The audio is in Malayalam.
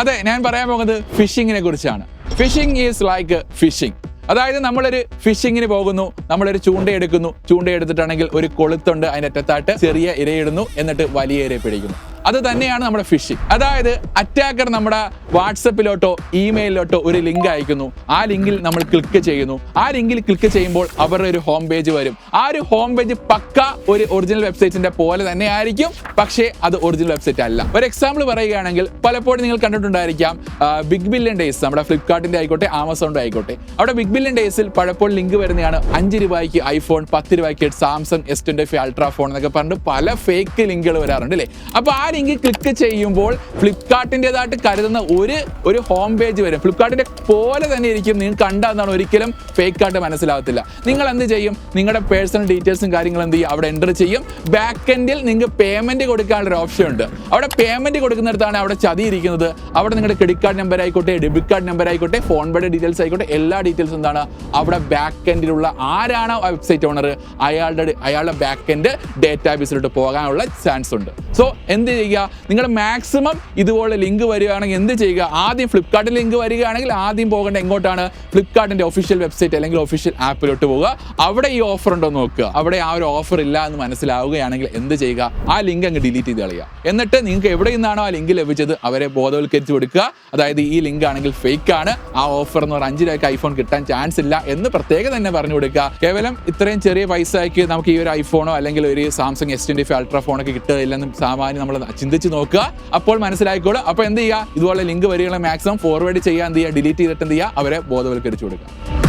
അതെ, ഞാൻ പറയാൻ പോകുന്നത് ഫിഷിങ്ങിനെ കുറിച്ചാണ്. Fishing is like fishing. അതായത് നമ്മളൊരു ഫിഷിങ്ങിന് പോകുന്നു, നമ്മളൊരു ചൂണ്ടയെടുക്കുന്നു, ചൂണ്ടയെടുത്തിട്ടാണെങ്കിൽ ഒരു കൊളുത്തുണ്ട്, അതിൻ്റെ അറ്റത്തായിട്ട് ചെറിയ ഇരയിടുന്നു, എന്നിട്ട് വലിയ ഇരയെ പിടിക്കുന്നു. അത് തന്നെയാണ് നമ്മുടെ ഫിഷിംഗ്. അതായത് അറ്റാക്കർ നമ്മുടെ വാട്സപ്പിലോട്ടോ ഇമെയിലിലോട്ടോ ഒരു ലിങ്ക് അയക്കുന്നു, ആ ലിങ്കിൽ നമ്മൾ ക്ലിക്ക് ചെയ്യുന്നു. ആ ലിങ്കിൽ ക്ലിക്ക് ചെയ്യുമ്പോൾ അവരുടെ ഒരു ഹോം പേജ് വരും. ആ ഒരു ഹോം പേജ് പക്ക ഒരു ഒറിജിനൽ വെബ്സൈറ്റിന്റെ പോലെ തന്നെ ആയിരിക്കും, പക്ഷേ അത് ഒറിജിനൽ വെബ്സൈറ്റ് അല്ല. ഒരു എക്സാമ്പിൾ പറയുകയാണെങ്കിൽ, പലപ്പോഴും നിങ്ങൾ കണ്ടിട്ടുണ്ടായിരിക്കാം ബിഗ് ബില്യൺ ഡേയ്സ്, നമ്മുടെ ഫ്ലിപ്കാർട്ടിന്റെ ആയിക്കോട്ടെ ആമസോണിന്റെ ആയിക്കോട്ടെ, അവിടെ ബിഗ് ബില്യൺ ഡേയ്സിൽ പലപ്പോൾ ലിങ്ക് വരുന്നതാണ് 5 രൂപയ്ക്ക് ഐഫോൺ, 10 രൂപയ്ക്ക് സാംസങ് S25 അൾട്രാ ഫോൺ എന്നൊക്കെ പറഞ്ഞിട്ട് പല ഫേക്ക് ലിങ്കുകൾ വരാറുണ്ട് അല്ലേ. അപ്പോൾ ആ ലിങ്ക് ക്ലിക്ക് ചെയ്യുമ്പോൾ ഫ്ലിപ്കാർട്ടിൻ്റെതായിട്ട് കരുതുന്ന ഒരു ഹോം പേജ് വരും. ഫ്ലിപ്കാർട്ടിന്റെ പോലെ തന്നെ ഇരിക്കും, നിങ്ങൾ കണ്ടാൽ ഒരിക്കലും ഫേക്ക് ആയിട്ട് മനസ്സിലാവത്തില്ല. നിങ്ങൾ എന്ത് ചെയ്യും? നിങ്ങളുടെ പേഴ്സണൽ ഡീറ്റെയിൽസും കാര്യങ്ങളും എന്ത് ചെയ്യും? അവിടെ എൻ്റർ ചെയ്യും. ബാക്ക് എൻഡിൽ നിങ്ങൾക്ക് പേയ്മെന്റ് കൊടുക്കാനുള്ള ഒരു ഓപ്ഷൻ ഉണ്ട്. അവിടെ പേയ്മെന്റ് കൊടുക്കുന്നിടത്താണ് അവിടെ ചതി ഇരിക്കുന്നത്. അവിടെ നിങ്ങളുടെ ക്രെഡിറ്റ് കാർഡ് നമ്പർ ആയിക്കോട്ടെ, ഡെബിറ്റ് കാർഡ് നമ്പർ ആയിക്കോട്ടെ, ഫോൺ പേയുടെ ഡീറ്റെയിൽസ് ആയിക്കോട്ടെ, എല്ലാ ഡീറ്റെയിൽസും എന്താണ് അവിടെ ബാക്ക് എൻഡിലുള്ള ആരാണോ വെബ്സൈറ്റ് ഓണർ അയാളുടെ ബാക്ക് എൻഡ് ഡേറ്റാബേസിലോട്ട് പോകാനുള്ള ചാൻസ് ഉണ്ട്. സോ എന്ത് ചെയ്യുക? നിങ്ങൾ മാക്സിമം ഇതുപോലെ ലിങ്ക് വരികയാണെങ്കിൽ എന്ത് ചെയ്യുക? ആദ്യം ഫ്ലിപ്കാർട്ടിൽ ലിങ്ക് വരികയാണെങ്കിൽ ആദ്യം പോകേണ്ട എങ്ങോട്ടാണ്? ഫ്ലിപ്കാർട്ടിന്റെ ഒഫീഷ്യൽ വെബ്സൈറ്റ് അല്ലെങ്കിൽ ഒഫീഷ്യൽ ആപ്പിലോട്ട് പോവുക. അവിടെ ഈ ഓഫർ ഉണ്ടോ നോക്കുക. അവിടെ ആ ഒരു ഓഫർ ഇല്ല എന്ന് മനസ്സിലാവുകയാണെങ്കിൽ എന്ത് ചെയ്യുക? ആ ലിങ്ക് അങ്ങ് ഡിലീറ്റ് ചെയ്ത് കളയുക. എന്നിട്ട് നിങ്ങൾക്ക് എവിടെ നിന്നാണോ ആ ലിങ്ക് ലഭിച്ചത് അവരെ ബോധവൽക്കരിച്ച് കൊടുക്കുക. അതായത് ഈ ലിങ്ക് ആണെങ്കിൽ ഫേക്ക് ആണ്, ആ ഓഫർ എന്ന് പറഞ്ഞാൽ 5 രൂപയ്ക്ക് ഐഫോൺ കിട്ടാൻ ചാൻസ് ഇല്ല എന്ന് പ്രത്യേകം തന്നെ പറഞ്ഞു കൊടുക്കുക. കേവലം ഇത്രയും ചെറിയ പൈസയ്ക്ക് നമുക്ക് ഈ ഒരു ഐഫോണോ അല്ലെങ്കിൽ ഒരു സാംസങ് S25 അൾട്രാ ഫോണൊക്കെ കിട്ടുകയില്ലെന്ന് സാമാന്യം നമ്മൾ ചിന്തിച്ച് നോക്കുക. അപ്പോൾ മനസ്സിലായിക്കോളും. അപ്പോൾ എന്ത് ചെയ്യുക? ഇതുപോലെ ലിങ്ക് വരികയാണെങ്കിൽ മാക്സിമം ഫോർവേഡ് ചെയ്യുക, എന്ത് ചെയ്യുക? ഡിലീറ്റ് ചെയ്തിട്ട് എന്ത് ചെയ്യുക? അവരെ ബോധവൽക്കരിച്ച് കൊടുക്കുക.